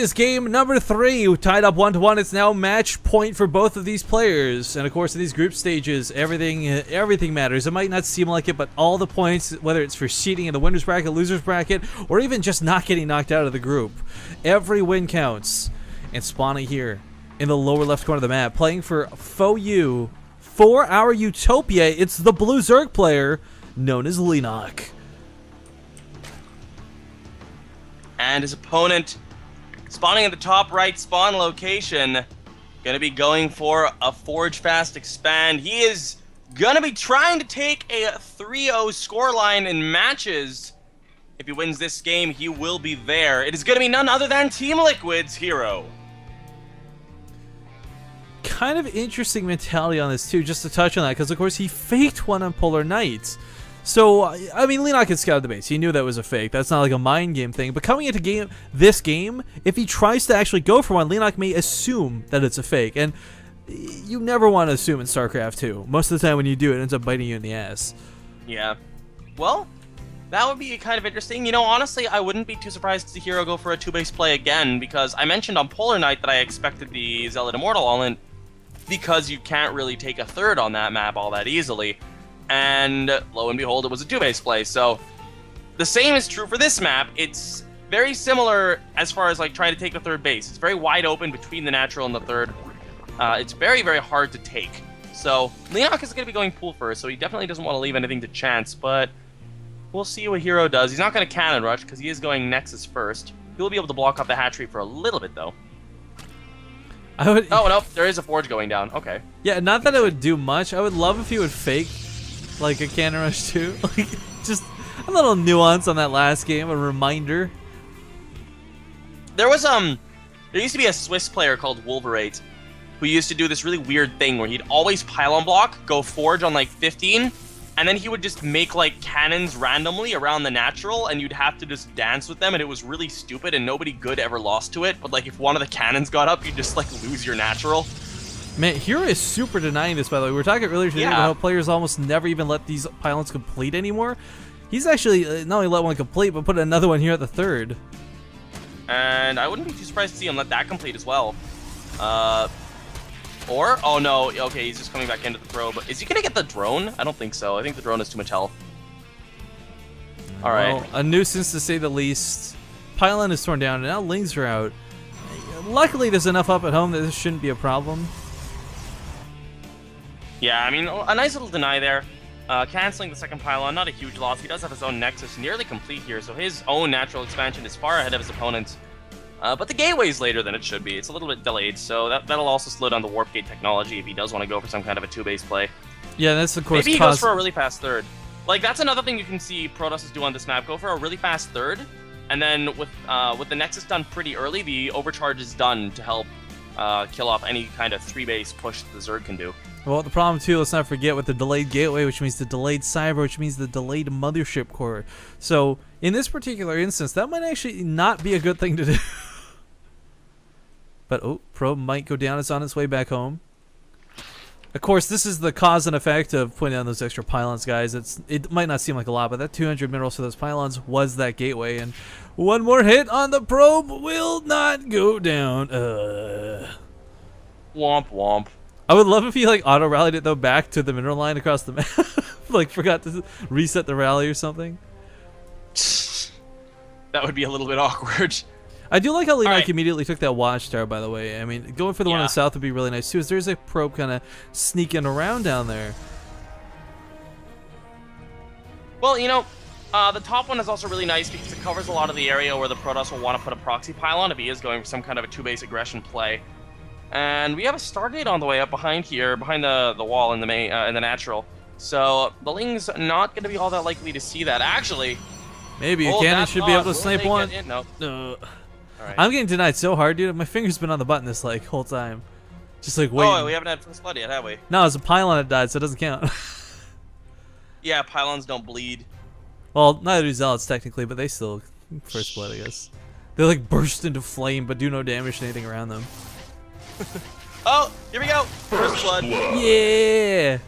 is game number 3. We tied up 1-1. It's now match point for both of these players. And of course, in these group stages, everything matters. It might not seem like it, but all the points, whether it's for seeding in the winner's bracket, loser's bracket, or even just not getting knocked out of the group, every win counts. And spawning here in the lower left corner of the map, playing for FOU, for our Utopia, it's the Blue Zerg player known as Leenock. And his opponent, spawning at the top right spawn location, going to be going for a Forge Fast Expand. He is going to be trying to take a 3-0 scoreline in matches. If he wins this game, he will be there. It is going to be none other than Team Liquid's hero. Kind of interesting mentality on this too, just to touch on that, because of course he faked one on Polar Knights. So, I mean, Leenock had scouted the base. He knew that was a fake. That's not like a mind game thing. But coming into this game, if he tries to actually go for one, Leenock may assume that it's a fake. And you never want to assume in StarCraft 2. Most of the time when you do, it ends up biting you in the ass. Yeah. Well, that would be kind of interesting. You know, honestly, I wouldn't be too surprised to see Hero go for a 2-base play again, because I mentioned on Polar Knight that I expected the Zealot Immortal all-in because you can't really take a third on that map all that easily. And lo and behold, it was a 2-base play. So the same is true for this map. It's very similar as far as like trying to take the third base. It's very wide open between the natural and the third. It's very, very hard to take. So Leenock is going to be going pool first, so he definitely doesn't want to leave anything to chance, but we'll see what Hero does. He's not going to cannon rush because he is going Nexus first. He'll be able to block up the hatchery for a little bit though. Oh, no, there is a Forge going down. Okay. Yeah, not that it would do much. I would love if he would fake like a cannon rush too. Like, just a little nuance on that last game, a reminder. There was there used to be a Swiss player called Wolverate who used to do this really weird thing where he'd always pylon block, go Forge on like 15, and then he would just make like cannons randomly around the natural, and you'd have to just dance with them, and it was really stupid, and nobody good ever lost to it. But like if one of the cannons got up, you'd just like lose your natural. Man, Hero is super denying this, by the way. We were talking earlier today about how players almost never even let these pylons complete anymore. He's actually not only let one complete, but put another one here at the third. And I wouldn't be too surprised to see him let that complete as well. Oh no, okay, he's just coming back into the throw, but is he gonna get the drone? I don't think so. I think the drone has too much health. Alright. Well, a nuisance to say the least. Pylon is torn down, and now Lings are out. Luckily, there's enough up at home that this shouldn't be a problem. Yeah, I mean, a nice little deny there. Canceling the second pylon, not a huge loss. He does have his own Nexus nearly complete here, so his own natural expansion is far ahead of his opponent's. But the gateway's later than it should be. It's a little bit delayed, so that'll also slow down the warp gate technology if he does want to go for some kind of a 2-base play. Yeah, that's of course. Maybe he goes for a really fast third. Like, that's another thing you can see Protosses do on this map. Go for a really fast third, and then with the Nexus done pretty early, the overcharge is done to help kill off any kind of 3-base push that the Zerg can do. Well, the problem too, let's not forget with the delayed gateway, which means the delayed cyber, which means the delayed mothership core. So, in this particular instance, that might actually not be a good thing to do. But, oh, Probe might go down. It's on its way back home. Of course, this is the cause and effect of putting down those extra pylons, guys. It might not seem like a lot, but that 200 minerals for those pylons was that gateway. And one more hit on the Probe will not go down. Womp womp. I would love if he like auto rallied it though back to the mineral line across the map. Like forgot to reset the rally or something. That would be a little bit awkward. I do like how Leenock immediately took that watchtower, by the way. I mean, going for the one in the south would be really nice too, as there's a probe kind of sneaking around down there. Well, you know, the top one is also really nice because it covers a lot of the area where the Protoss will want to put a proxy pylon if he is going for some kind of a 2-base aggression play. And we have a Stargate on the way up behind here, behind the wall in the natural. So the Ling's not going to be all that likely to see that. Actually, maybe a cannon should be able to snipe one. No. Right. I'm getting denied so hard, dude. My finger's been on the button this like whole time, just like waiting. Oh, we haven't had first blood yet, have we? No, it's a pylon that died, so it doesn't count. Yeah, pylons don't bleed. Well, neither do zealots technically, but they still first blood, I guess. They like burst into flame, but do no damage to anything around them. Oh, here we go. First blood. Yeah.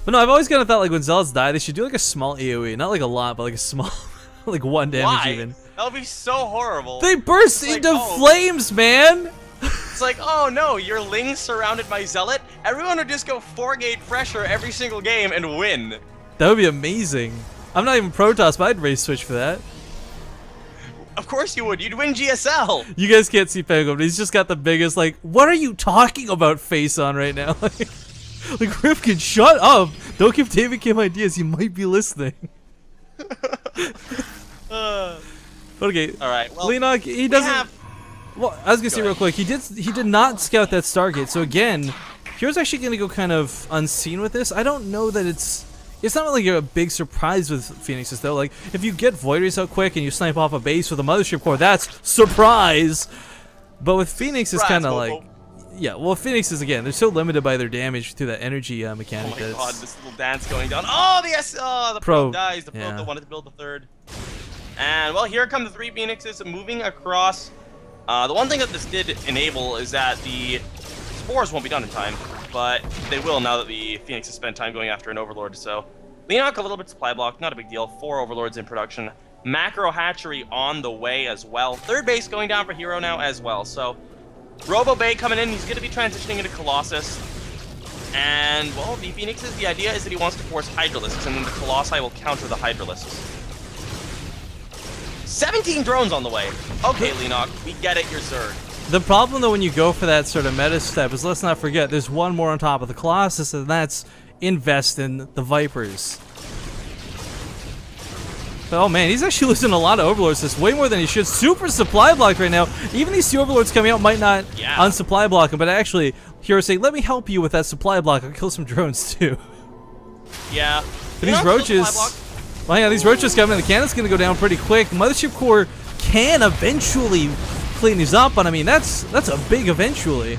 But no, I've always kind of thought like when zealots die, they should do like a small AoE, not like a lot, but like a small, like 1 damage even. That would be so horrible. They burst It's like, into oh. flames, man! It's like, oh no, your Ling's surrounded by Zealot. Everyone would just go 4-gate pressure every single game and win. That would be amazing. I'm not even Protoss, but I'd race switch for that. Of course you would. You'd win GSL. You guys can't see Penguin, but he's just got the biggest, like, what are you talking about face on right now? Like, Rifkin, shut up! Don't give David Kim ideas, he might be listening. Okay, Alright, well, Leenock, he doesn't... Well, I was gonna say real quick, he did not scout that Stargate, so again, Hero's actually gonna go kind of unseen with this. I don't know that it's not really a big surprise with Phoenixes though. Like, if you get Void Rays out quick and you snipe off a base with a Mothership Core, that's surprise! But with Phoenix, it's kind of like... Yeah, well, Phoenixes, again, they're so limited by their damage through that energy mechanic. Oh my god, this little dance going down. Oh, the probe dies. The probe that wanted to build the third. And, well, here come the 3 Phoenixes moving across. The one thing that this did enable is that the spores won't be done in time, but they will now that the Phoenixes spend time going after an Overlord. So, Leenock, a little bit supply block, not a big deal. 4 Overlords in production. Macro Hatchery on the way as well. Third base going down for Hero now as well. So, Robo Bay coming in, he's going to be transitioning into Colossus. And, well, the Phoenixes, the idea is that he wants to force Hydralisks, and then the Colossi will counter the Hydralisks. 17 drones on the way. Okay, Leenock, we get it, you're Zerg. The problem, though, when you go for that sort of meta step is, let's not forget, there's one more on top of the Colossus, and that's invest in the Vipers. Oh man, he's actually losing a lot of Overlords. This way more than he should. Super supply block right now. Even these 2 Overlords coming out might not unsupply block him, but actually, Hero saying, let me help you with that supply block. I'll kill some drones too. Yeah. But these roaches... Well, yeah, these roaches coming in. The cannon's going to go down pretty quick. Mothership Core can eventually clean these up, but I mean, that's a big eventually.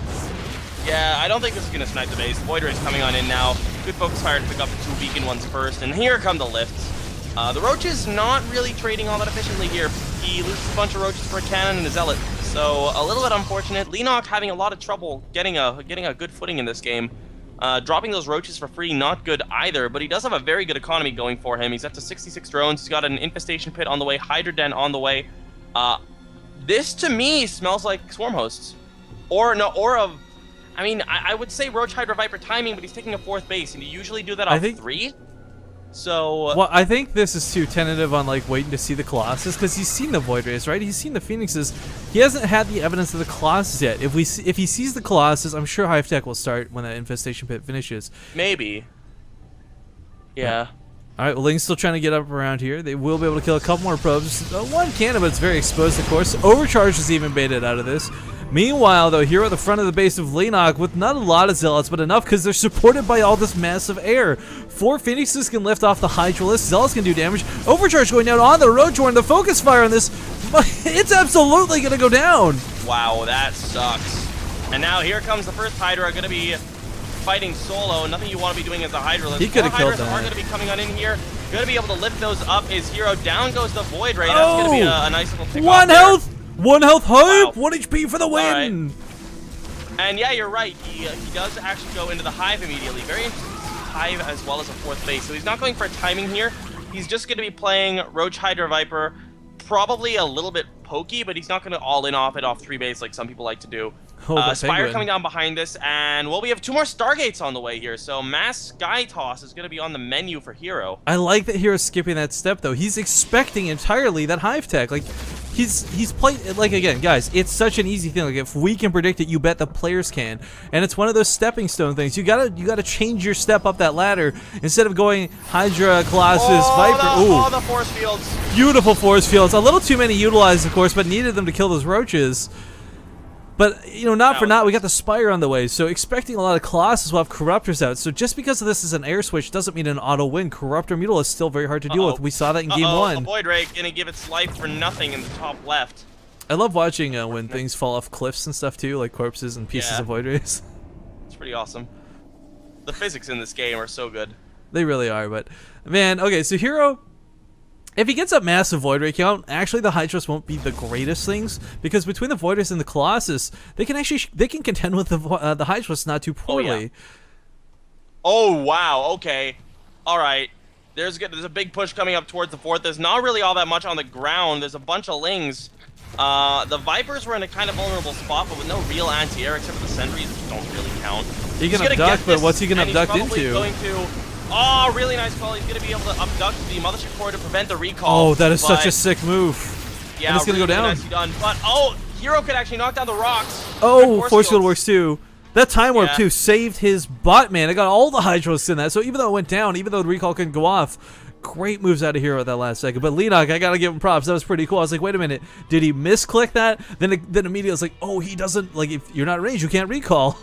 Yeah, I don't think this is going to snipe the base. Void Ray's coming on in now. Good focus fire to pick up the 2 beacon ones first, and here come the lifts. The Roaches not really trading all that efficiently here. He loses a bunch of Roaches for a cannon and a Zealot, so a little bit unfortunate. Leenock having a lot of trouble getting a good footing in this game. Dropping those Roaches for free, not good either, but he does have a very good economy going for him. He's up to 66 drones. He's got an Infestation Pit on the way, Hydra Den on the way. This, to me, smells like Swarm Hosts. I would say Roach Hydra Viper timing, but he's taking a 4th base, and you usually do that off 3. So... Well, I think this is too tentative on, like, waiting to see the Colossus, because he's seen the Void Rays, right? He's seen the Phoenixes. He hasn't had the evidence of the Colossus yet. If he sees the Colossus, I'm sure Hive Tech will start when that Infestation Pit finishes. Maybe. Yeah. Alright, well, Ling's still trying to get up around here. They will be able to kill a couple more probes. One cannon, but it's very exposed, of course. Overcharge is even baited out of this. Meanwhile, though, here at the front of the base of Leenock with not a lot of Zealots, but enough because they're supported by all this massive air. 4 Phoenixes can lift off the Hydralisk. Zealots can do damage. Overcharge going down on the Roadjorn. The focus fire on this, it's absolutely going to go down. Wow, that sucks. And now here comes the first Hydra, going to be fighting solo. Nothing you want to be doing as a Hydralisk. He could have killed that. Are going to be coming on in here. Going to be able to lift those up. His Hero down goes the Void Ray. That's going to be a nice little pick. 1 health. 1 health Hive. 1 HP for the win. Right. And yeah, you're right. He does actually go into the Hive immediately. Very interesting to see Hive as well as a 4th base. So he's not going for a timing here. He's just going to be playing Roach Hydra Viper. Probably a little bit pokey, but he's not going to all in off it off 3 base like some people like to do. Spire coming down behind this, and well, we have 2 more Stargates on the way here, so Mass Sky Toss is going to be on the menu for Hero. I like that Hero's skipping that step, though. He's expecting entirely that Hive Tech. Like, he's played, like, again, guys, it's such an easy thing. Like, if we can predict it, you bet the players can. And it's one of those stepping stone things. You gotta change your step up that ladder instead of going Hydra, Colossus, Viper. Oh, the force fields. Beautiful force fields. A little too many utilized, of course, but needed them to kill those roaches. But, you know, not for naught, we got the Spire on the way, so expecting a lot of Colossus will have Corruptors out. So just because this is an air switch doesn't mean an auto win. Corruptor Mutal is still very hard to deal with. We saw that in Game 1. The Void Ray gonna give its life for nothing in the top left. I love watching when things fall off cliffs and stuff too, like corpses and pieces of Void Rays. It's pretty awesome. The physics in this game are so good. They really are, but, man, okay, so Hero... If he gets a massive Void Ray count, actually the Hydras won't be the greatest things, because between the Void Rays and the Colossus, they can contend with the Hydras not too poorly. Oh wow, okay. Alright. There's a big push coming up towards the fourth. There's not really all that much on the ground. There's a bunch of Lings. The Vipers were in a kind of vulnerable spot, but with no real anti-air except for the sentries, which don't really count. He can abduct, but what's he gonna abduct into? Oh, really nice call. He's gonna be able to abduct the mothership core to prevent the recall. Oh, that is such a sick move. Yeah, and it's gonna really go down. Nicely done. But Hero could actually knock down the rocks. Oh, force field works too. That time warp Yeah. too saved his bot, man. I got all the hydros in that. So even though it went down, even though the recall couldn't go off, great moves out of Hero at that last second. But Leenock, I gotta give him props. That was pretty cool. I was like, wait a minute, did he misclick that? Then immediately I was like, oh, he doesn't, like, if you're not in range, you can't recall.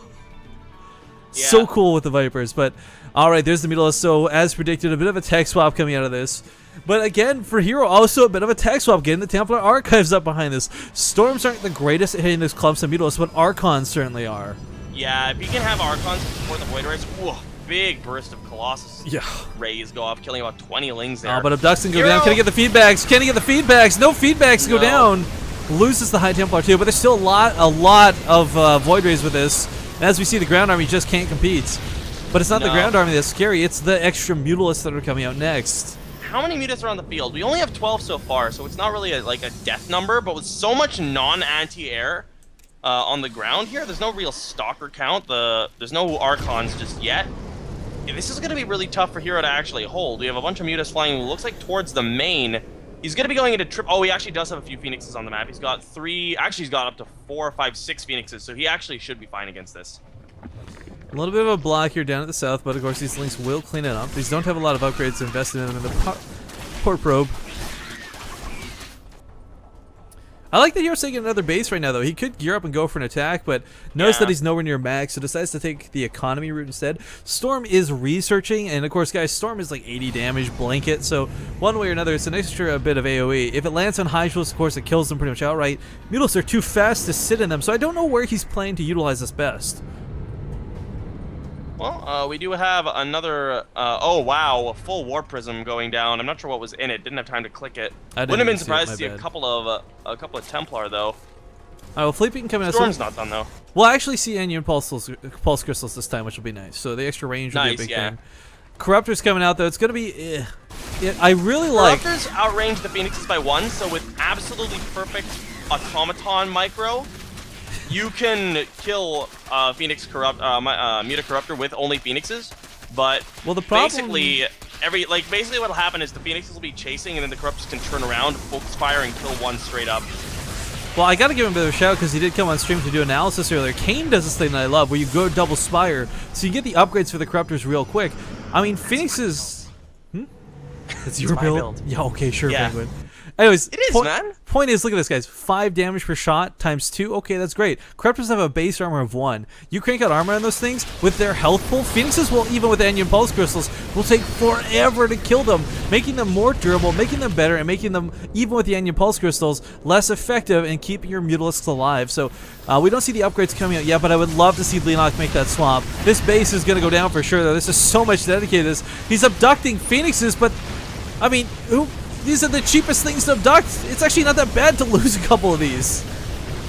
Yeah. So cool with the Vipers. But all right, there's the Mutalisk. So as predicted, a bit of a tech swap coming out of this. But again, for Hero, also a bit of a tech swap, getting the Templar Archives up behind this. Storms aren't the greatest at hitting those clumps of Mutalisk, but Archons certainly are. Yeah, if you can have Archons support the Void Rays, whoa, big burst of Colossus rays go off, killing about 20 Lings there. Oh, but abducts and go down. Can he get the feedbacks? Can he get the feedbacks? No feedbacks go down. Loses the High Templar too, but there's still a lot of Void Rays with this. And as we see, the Ground Army just can't compete. But it's not the Ground Army that's scary, it's the extra Mutalisks that are coming out next. How many mutants are on the field? We only have 12 so far, so it's not really like a death number, but with so much non-anti-air on the ground here, there's no real stalker count. There's no Archons just yet. This is going to be really tough for Hero to actually hold. We have a bunch of mutants flying, looks like towards the main. He's going to be going into trip. Oh, he actually does have a few Phoenixes on the map. He's got 3, actually he's got up to 4, 5, 6 Phoenixes, so he actually should be fine against this. A little bit of a block here down at the south, but of course these Lings will clean it up. These don't have a lot of upgrades invested in them in the port probe. I like that Hero's taking another base right now, though. He could gear up and go for an attack, but knows that he's nowhere near max, so decides to take the economy route instead. Storm is researching, and of course, guys, Storm is like 80 damage blanket, so one way or another, it's an extra bit of AoE. If it lands on Hydros, of course, it kills them pretty much outright. Mutalisks are too fast to sit in them, so I don't know where he's planning to utilize this best. Well, we do have another, oh wow, a full Warp Prism going down. I'm not sure what was in it, didn't have time to click it. Wouldn't have been surprised to see a couple of Templar, though. Alright, well, Fleeping coming out. Storm's not done, though. We'll actually see Onion Pulse Crystals this time, which will be nice. So the extra range will be a big thing. Corruptor's coming out, though. It's going to be, I really like... Corruptors outrange the Phoenixes by 1, so with absolutely perfect Automaton Micro, you can kill Phoenix Muta Corruptor with only Phoenixes, but well, the problem... basically what'll happen is the Phoenixes will be chasing, and then the Corruptors can turn around, focus fire, and kill one straight up. Well, I gotta give him a bit of a shout because he did come on stream to do analysis earlier. Kane does this thing that I love, where you go double Spire, so you get the upgrades for the Corruptors real quick. I mean, Phoenixes... It's your build? Yeah, okay, sure, Penguin. Anyways, it is, man. Point is, look at this, guys. 5 damage per shot times 2. Okay, that's great. Corruptors have a base armor of 1. You crank out armor on those things with their health pool. Phoenixes will, even with Onion Pulse Crystals, will take forever to kill them, making them more durable, making them better, and making them, even with the Onion Pulse Crystals, less effective in keeping your Mutalisks alive. So, we don't see the upgrades coming out yet, but I would love to see Leenock make that swap. This base is going to go down for sure, though. This is so much dedicated to this. He's abducting Phoenixes, but, I mean, these are the cheapest things to abduct. It's actually not that bad to lose a couple of these.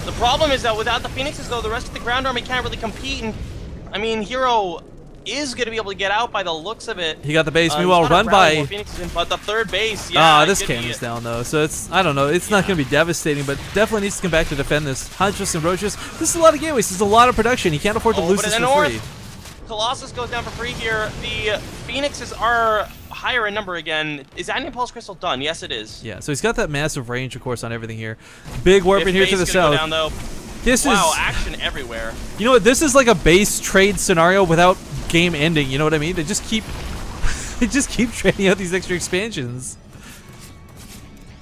The problem is that without the Phoenixes, though, the rest of the ground army can't really compete. And I mean, Hero is going to be able to get out by the looks of it. He got the base. Meanwhile, run by... But the third base, this cannon's down, though. So it's, I don't know. It's not going to be devastating, but definitely needs to come back to defend this. Huntress and Roaches. This is a lot of gateways. This is a lot of production. He can't afford to lose this for free. Colossus goes down for free here. The Phoenixes are higher in number again. Is Onion Pulse Crystal done? Yes, it is. Yeah, so he's got that massive range, of course, on everything here. Big warp in here to the south. Go down, though. This is action everywhere. You know what? This is like a base trade scenario without game ending. You know what I mean? They just keep, trading out these extra expansions.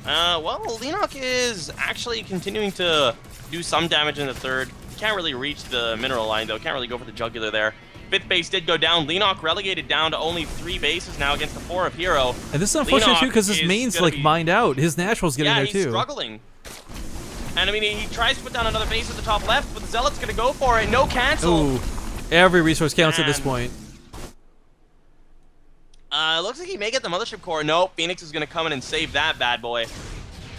Well, Leenock is actually continuing to do some damage in the third. Can't really reach the mineral line, though. Can't really go for the jugular there. Fifth base did go down. Leenock relegated down to only 3 bases now against the 4 of Hero. And this is unfortunate, too, because his main's, like, mined out. His natural's getting there, too. Yeah, he's struggling. And, I mean, he tries to put down another base at the top left, but the Zealot's going to go for it. No cancel. Ooh. Every resource counts at this point. Looks like he may get the Mothership Core. Nope, Phoenix is going to come in and save that bad boy.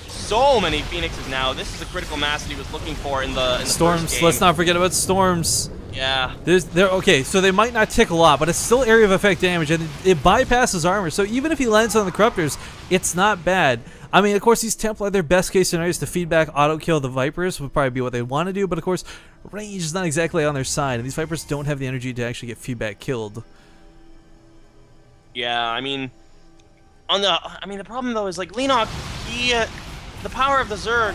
So many Phoenixes now. This is the critical mass that he was looking for in the Storms. first game. Let's not forget about Storms. Yeah. Okay, so they might not tick a lot, but it's still area of effect damage, and it bypasses armor. So even if he lands on the Corruptors, it's not bad. I mean, of course, these Templar, their best case scenarios to feedback auto-kill the Vipers would probably be what they want to do, but of course, range is not exactly on their side, and these Vipers don't have the energy to actually get feedback killed. Yeah, I mean, the problem though is like Leenock, the power of the Zerg,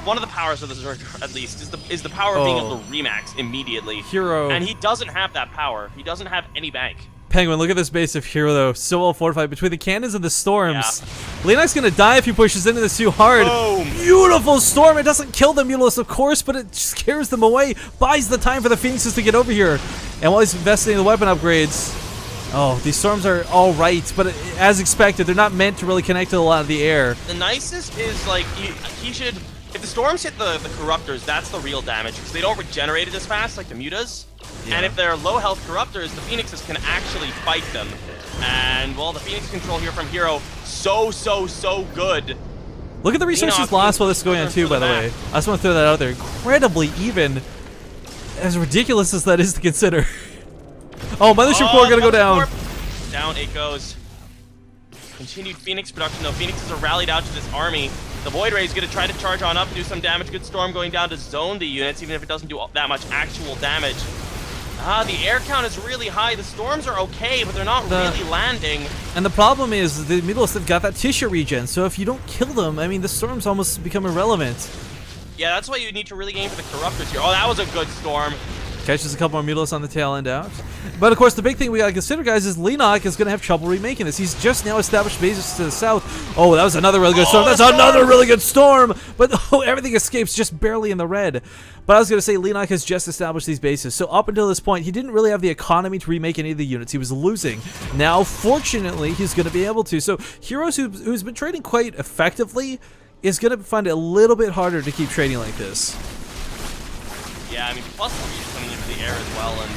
one of the powers of the Zerg at least is the power of being able to remax immediately. Hero, and he doesn't have that power. He doesn't have any bank. Penguin, look at this base of Hero though, so well fortified between the cannons and the storms. Yeah. Leenock's gonna die if he pushes into this too hard. Boom. Beautiful storm. It doesn't kill the Mutalists, of course, but it scares them away. Buys the time for the Phoenixes to get over here. And while he's investing in the weapon upgrades, oh, these storms are all right, but as expected, they're not meant to really connect to a lot of the air. The nicest is like he should. If the storms hit the Corruptors, that's the real damage because they don't regenerate it as fast like the Mutas. Yeah. And if they're low health Corruptors, the Phoenixes can actually fight them. And well, the Phoenix control here from Hero, so good. Look at the resources lost while this is going on too, by the way. I just want to throw that out there. Incredibly even, as ridiculous as that is to consider. Oh, Mothership Core gonna go down. Down it goes. Continued Phoenix production though. Phoenixes are rallied out to this army. The Void Ray is going to try to charge on up, do some damage. Good Storm going down to zone the units, even if it doesn't do that much actual damage. The air count is really high. The Storms are okay, but they're not really landing. And the problem is, the Mutalists have got that tissue regen, so if you don't kill them, I mean, the Storms almost become irrelevant. Yeah, that's why you need to really aim for the Corruptors here. Oh, that was a good Storm. Catches a couple more Mutalists on the tail end out. But of course, the big thing we gotta consider, guys, is Leenock is gonna have trouble remaking this. He's just now established bases to the south. Oh, that was another really good storm. That's another really good storm! But oh, everything escapes just barely in the red. But I was gonna say, Leenock has just established these bases. So up until this point, he didn't really have the economy to remake any of the units. He was losing. Now, fortunately, he's gonna be able to. So Heroes who's been trading quite effectively is gonna find it a little bit harder to keep trading like this. Yeah, I mean, +3 is coming into the air as well, and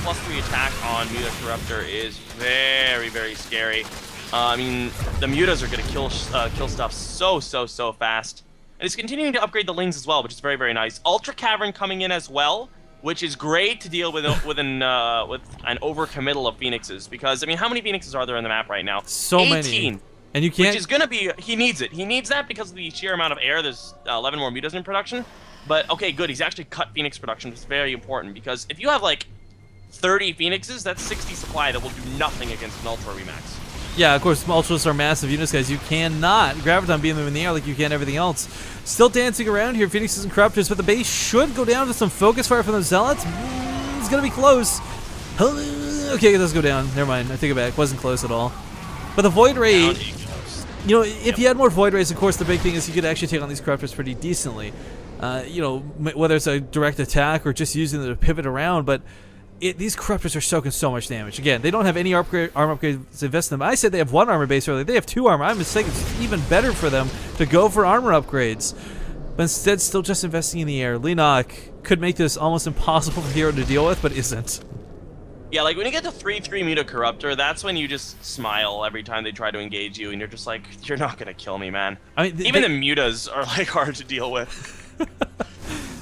+3 attack on Muta Corruptor is very scary. I mean, the Mutas are going to kill stuff so fast. And it's continuing to upgrade the Lings as well, which is very nice. Ultra Cavern coming in as well, which is great to deal with an overcommittal of Phoenixes. Because, I mean, how many Phoenixes are there on the map right now? So 18. many. And you can't... Which is going to be... He needs it. He needs that because of the sheer amount of air. There's 11 more Mutas in production. But, okay, good. He's actually cut Phoenix production, which is very important. Because if you have, like, 30 Phoenixes, that's 60 supply that will do nothing against an Ultra Remax. Yeah, of course, Ultras are massive units, guys. You cannot Graviton beam them in the air like you can everything else. Still dancing around here, Phoenixes and Corruptors, but the base should go down to some focus fire from the Zealots. It's going to be close. Okay, it does go down. Never mind. I take it back. Wasn't close at all. But the Void Ray... You know, if you had more Void Rays, of course, the big thing is you could actually take on these Corruptors pretty decently. You know, whether it's a direct attack or just using them to pivot around, but these Corruptors are soaking so much damage. Again, they don't have any armor upgrades invested in them. I said they have one armor base earlier. They have 2 armor. I'm mistaken. It's even better for them to go for armor upgrades. But instead, still just investing in the air. Leenock could make this almost impossible for Hero to deal with, but isn't. Yeah, like when you get to 3/3 Muta Corruptor, that's when you just smile every time they try to engage you, and you're just like, you're not gonna kill me, man. I mean, even the Mutas are like hard to deal with.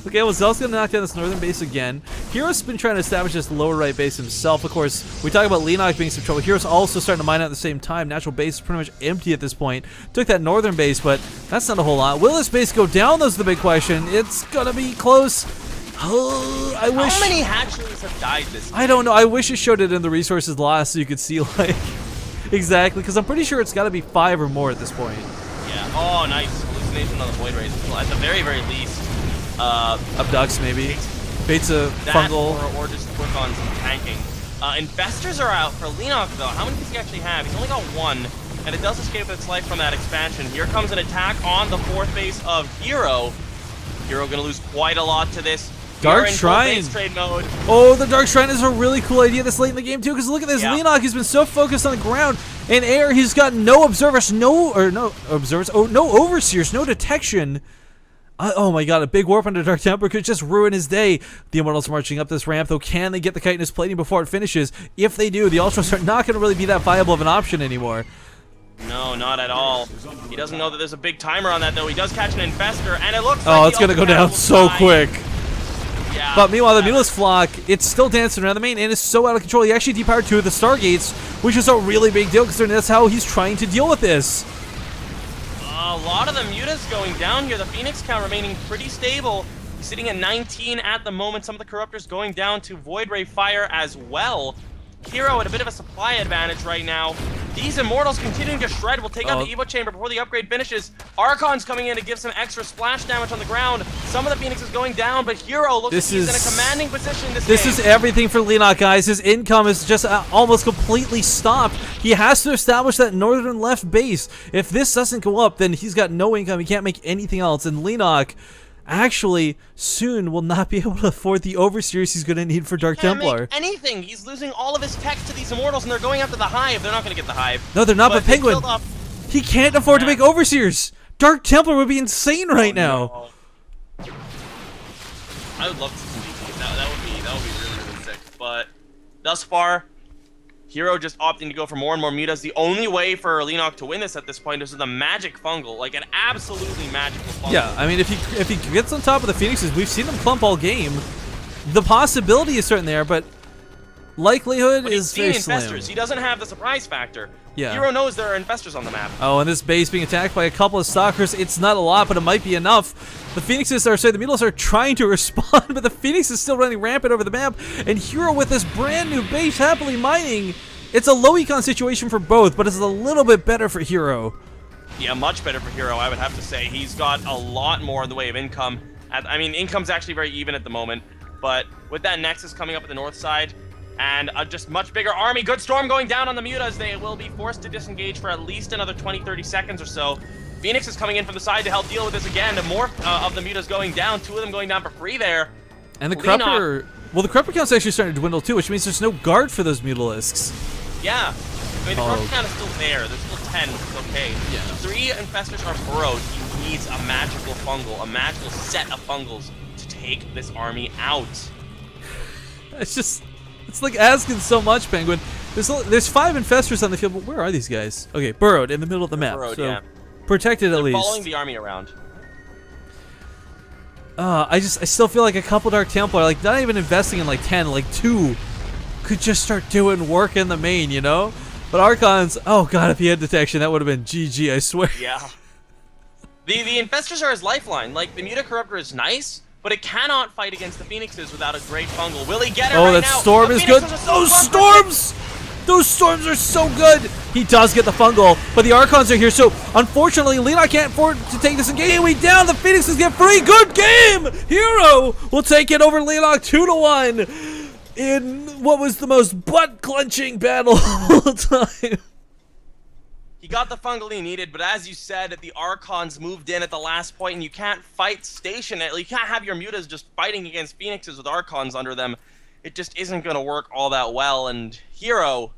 Okay, well, Zell's gonna knock down this northern base again. Hero's been trying to establish this lower right base himself. Of course, we talk about Leenock being some trouble. Hero's also starting to mine out at the same time. Natural base is pretty much empty at this point. Took that northern base, but that's not a whole lot. Will this base go down? That's the big question. It's gonna be close. I wish. How many hatcheries have died this game? I don't know. I wish it showed it in the resources lost so you could see, like, exactly. Because I'm pretty sure it's got to be 5 or more at this point. Yeah. Oh, nice. Hallucination on the Void Rays. At the very least. Abducts, maybe. Baits a fungal. Or just work on some tanking. Investors are out for Leenock, though. How many does he actually have? He's only got 1. And it does escape its life from that expansion. Here comes an attack on the 4th base of Hero. Hero going to lose quite a lot to this. Dark Shrine. Trade mode. Oh, the Dark Shrine is a really cool idea this late in the game too. Because look at this, Leenock has been so focused on the ground and air. He's got no observers, no overseers, no detection. Oh my God, a big warp under Dark Temple could just ruin his day. The Immortals marching up this ramp, though. Can they get the chitinous plating before it finishes? If they do, the Ultras are not going to really be that viable of an option anymore. No, not at all. He doesn't know that there's a big timer on that, though. He does catch an Infestor, and it looks like it's going to go down so quick. Yeah, But meanwhile, the Mutalisk flock, it's still dancing around the main and is so out of control. He actually depowered 2 of the Stargates, which is a really big deal considering that's how he's trying to deal with this. A lot of the mutas going down here. The Phoenix count remaining pretty stable. He's sitting at 19 at the moment. Some of the Corruptors going down to Void Ray Fire as well. Hero at a bit of a supply advantage right now. These Immortals continuing to shred will take out the Evo Chamber before the upgrade finishes. Archon's coming in to give some extra splash damage on the ground. Some of the Phoenix is going down, but Hero looks like he's in a commanding position this game. This is everything for Leenock, guys. His income is just almost completely stopped. He has to establish that northern left base. If this doesn't go up, then he's got no income. He can't make anything else. And Leenock actually soon will not be able to afford the Overseers he's going to need for Dark Templar. Make anything. He's losing all of his tech to these Immortals, and they're going after the Hive. They're not going to get the Hive. No, they're not, but Penguin, he can't afford to make Overseers. Dark Templar would be insane right now. No. I would love to see some DPs. That would be really, really sick. But thus far, Hero just opting to go for more and more mutas. The only way for Leenock to win this at this point is with a magic fungal, like an absolutely magical fungal. Yeah, I mean, if he gets on top of the Phoenixes, we've seen them clump all game. The possibility is certainly there, but likelihood is very slim. He doesn't have the surprise factor. Yeah. Hero knows there are infestors on the map. Oh, and this base being attacked by a couple of Stalkers, it's not a lot, but it might be enough. The Phoenixes are, the Mutals are trying to respond, but the Phoenix is still running rampant over the map, and Hero with this brand new base happily mining. It's a low econ situation for both, but it's a little bit better for Hero. Yeah, much better for Hero, I would have to say. He's got a lot more in the way of income. I mean, income's actually very even at the moment, but with that Nexus coming up at the north side, and a just much bigger army, good storm going down on the mutas. They will be forced to disengage for at least another 20-30 seconds or so. Phoenix is coming in from the side to help deal with this again. More of the mutas going down, 2 of them going down for free there. And the Crupper, well, the Crupper count's actually starting to dwindle too, which means there's no guard for those Mutalisks. Yeah, I mean, the Crupper count is still there. There's still 10, which is okay. Yeah. 3 infestors are burrowed. He needs a magical fungal, a magical set of fungals to take this army out. It's like asking so much, Penguin. There's 5 infestors on the field, but where are these guys? Okay, burrowed in the middle of the map. Burrowed, so yeah. Protected at least. Following the army around. I still feel like a couple Dark Templar, like not even investing in like 10, like 2, could just start doing work in the main, you know? But Archons, oh god, if he had detection, that would have been GG, I swear. Yeah. The infestors are his lifeline. Like, the Mutacorruptor is nice, but it cannot fight against the Phoenixes without a great fungal. Will he get it right now? Oh, that storm is good. Those storms! Those storms are so good! He does get the fungal, but the Archons are here, so unfortunately, Leenock can't afford to take this game down. The Phoenixes get free. Good game! Hero will take it over Leenock 2-1 in what was the most butt-clenching battle of all time. He got the fungal he needed, but as you said, the Archons moved in at the last point, and you can't fight stationary. You can't have your mutas just fighting against Phoenixes with Archons under them. It just isn't going to work all that well, and Hero,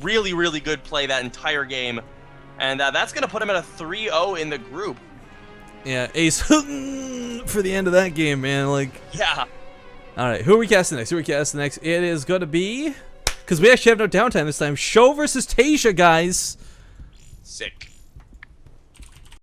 really, really good play that entire game, and that's going to put him at a 3-0 in the group. Yeah, ace for the end of that game, man. Like, yeah. All right, who are we casting next? It is going to be, because we actually have no downtime this time, Show versus Tasia, guys. Sick.